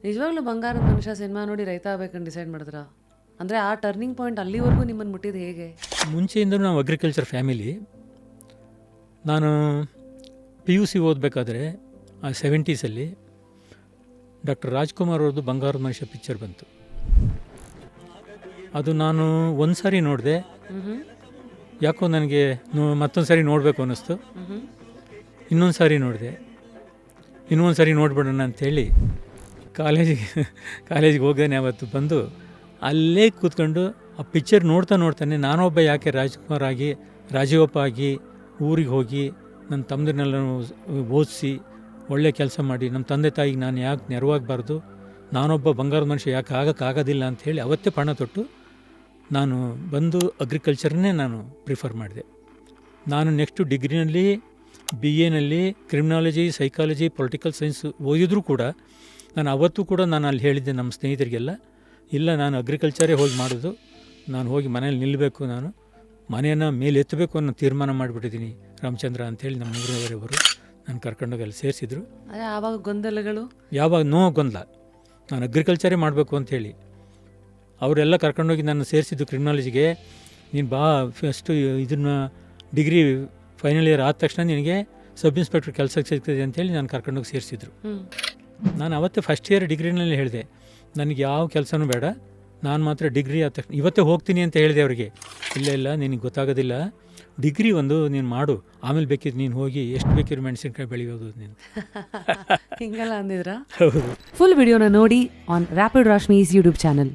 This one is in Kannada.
ನಿಜವಾಗ್ಲೂ ಬಂಗಾರದ ಮನುಷ್ಯ ಸಿನಿಮಾ ನೋಡಿ ರೈತ ಆಗ್ಬೇಕಂತ ಡಿಸೈಡ್ ಮಾಡಿದ್ರಾ? ಅಂದರೆ ಆ ಟರ್ನಿಂಗ್ ಪಾಯಿಂಟ್ ಅಲ್ಲಿವರೆಗೂ ನಿಮ್ಮನ್ನು ಮುಟ್ಟಿದ್ದು ಹೇಗೆ? ಮುಂಚೆಯಿಂದ ನಾವು ಅಗ್ರಿಕಲ್ಚರ್ ಫ್ಯಾಮಿಲಿ. ನಾನು PUC ಓದಬೇಕಾದ್ರೆ ಆ 70ಸಲ್ಲಿ ಡಾಕ್ಟರ್ ರಾಜ್ಕುಮಾರ್ ಅವ್ರದ್ದು ಬಂಗಾರದ ಮನುಷ್ಯ ಪಿಕ್ಚರ್ ಬಂತು. ಅದು ನಾನು ಒಂದು ಸಾರಿ ನೋಡಿದೆ, ಯಾಕೋ ನನಗೆ ಮತ್ತೊಂದು ಸಾರಿ ನೋಡಬೇಕು ಅನ್ನಿಸ್ತು. ಇನ್ನೊಂದು ಸಾರಿ ನೋಡಿದೆ, ಇನ್ನೊಂದು ಸಾರಿ ನೋಡ್ಬಿಡೋಣ ಅಂಥೇಳಿ ಕಾಲೇಜಿಗೆ ಹೋಗ್ದೇನೆ ಅವತ್ತು ಬಂದು ಅಲ್ಲೇ ಕೂತ್ಕೊಂಡು ಆ ಪಿಕ್ಚರ್ ನೋಡ್ತಾನೆ ನಾನೊಬ್ಬ ಯಾಕೆ ರಾಜ್ಕುಮಾರ್ ಆಗಿ ರಾಜೀವಪ್ಪ ಆಗಿ ಊರಿಗೆ ಹೋಗಿ ನನ್ನ ತಮ್ಮದನ್ನೆಲ್ಲ ಓದಿಸಿ ಒಳ್ಳೆ ಕೆಲಸ ಮಾಡಿ ನಮ್ಮ ತಂದೆ ತಾಯಿಗೆ ನಾನು ಯಾಕೆ ನೆರವಾಗಬಾರ್ದು, ನಾನೊಬ್ಬ ಬಂಗಾರದ ಮನುಷ್ಯ ಯಾಕೆ ಆಗೋಕ್ಕಾಗೋದಿಲ್ಲ ಅಂಥೇಳಿ ಅವತ್ತೇ ಪಣ ತೊಟ್ಟು ನಾನು ಬಂದು ಅಗ್ರಿಕಲ್ಚರ್ನೇ ನಾನು ಪ್ರಿಫರ್ ಮಾಡಿದೆ. ನಾನು ನೆಕ್ಸ್ಟು ಡಿಗ್ರಿನಲ್ಲಿ BAನಲ್ಲಿ ಕ್ರಿಮಿನಾಲಜಿ, ಸೈಕಾಲಜಿ, ಪೊಲಿಟಿಕಲ್ ಸೈನ್ಸ್ ಓದಿದ್ರೂ ಕೂಡ ನಾನು ಅವತ್ತೂ ಕೂಡ ನಾನು ಅಲ್ಲಿ ಹೇಳಿದ್ದೆ ನಮ್ಮ ಸ್ನೇಹಿತರಿಗೆಲ್ಲ, ಇಲ್ಲ ನಾನು ಅಗ್ರಿಕಲ್ಚರೇ ಹೋಗಿ ಮಾಡೋದು, ನಾನು ಹೋಗಿ ಮನೇಲಿ ನಿಲ್ಲಬೇಕು, ನಾನು ಮನೆಯನ್ನು ಮೇಲೆ ಎತ್ತಬೇಕು ಅನ್ನೋ ತೀರ್ಮಾನ ಮಾಡಿಬಿಟ್ಟಿದ್ದೀನಿ ರಾಮಚಂದ್ರ ಅಂಥೇಳಿ ನಮ್ಮ ಊರವರೆವರು ನಾನು ಕರ್ಕೊಂಡೋಗಿ ಅಲ್ಲಿ ಸೇರಿಸಿದ್ರು. ಆವಾಗ ಗೊಂದಲಗಳು? ಯಾವಾಗ ಗೊಂದಲ, ನಾನು ಅಗ್ರಿಕಲ್ಚರೇ ಮಾಡಬೇಕು ಅಂಥೇಳಿ ಅವರೆಲ್ಲ ಕರ್ಕೊಂಡೋಗಿ ನಾನು ಸೇರಿಸಿದ್ದು ಕ್ರಿಮಿನಾಲಜಿಗೆ. ನೀನು ಬಾ ಫಸ್ಟು ಇದನ್ನು ಡಿಗ್ರಿ ಫೈನಲ್ ಇಯರ್ ಆದ ತಕ್ಷಣ ನಿನಗೆ ಸಬ್ ಇನ್ಸ್ಪೆಕ್ಟರ್ ಕೆಲಸಕ್ಕೆ ಸಿಗ್ತದೆ ಅಂತೇಳಿ ನಾನು ಕರ್ಕೊಂಡೋಗಿ ಸೇರಿಸಿದ್ರು. ನಾನು ಅವತ್ತೇ ಫಸ್ಟ್ ಇಯರ್ ಡಿಗ್ರಿನಲ್ಲಿ ಹೇಳಿದೆ, ನನಗೆ ಯಾವ ಕೆಲಸನೂ ಬೇಡ, ನಾನು ಮಾತ್ರ ಡಿಗ್ರಿ ಆದ ತಕ್ಷಣ ಇವತ್ತೇ ಹೋಗ್ತೀನಿ ಅಂತ ಹೇಳಿದೆ ಅವರಿಗೆ. ಇಲ್ಲ ನಿನಗೆ ಗೊತ್ತಾಗೋದಿಲ್ಲ, ಡಿಗ್ರಿ ಒಂದು ನೀನು ಮಾಡು, ಆಮೇಲೆ ಬೇಕಿದ್ದು ನೀನು ಹೋಗಿ ಎಷ್ಟು ಬೇಕಿರೋ ಮೆಣಸಿನ್ಕಾಯಿ ಬೆಳೆಯೋದು ನೀನು. ಹಿಂಗೆಲ್ಲ ಅಂದಿದ್ರಾ? ಹೌದು. ಫುಲ್ ವಿಡಿಯೋನ ನೋಡಿ ಆನ್ ರ್ಯಾಪಿಡ್ ರಾಶ್ಮೀಸ್ ಯೂಟ್ಯೂಬ್ ಚಾನಲ್.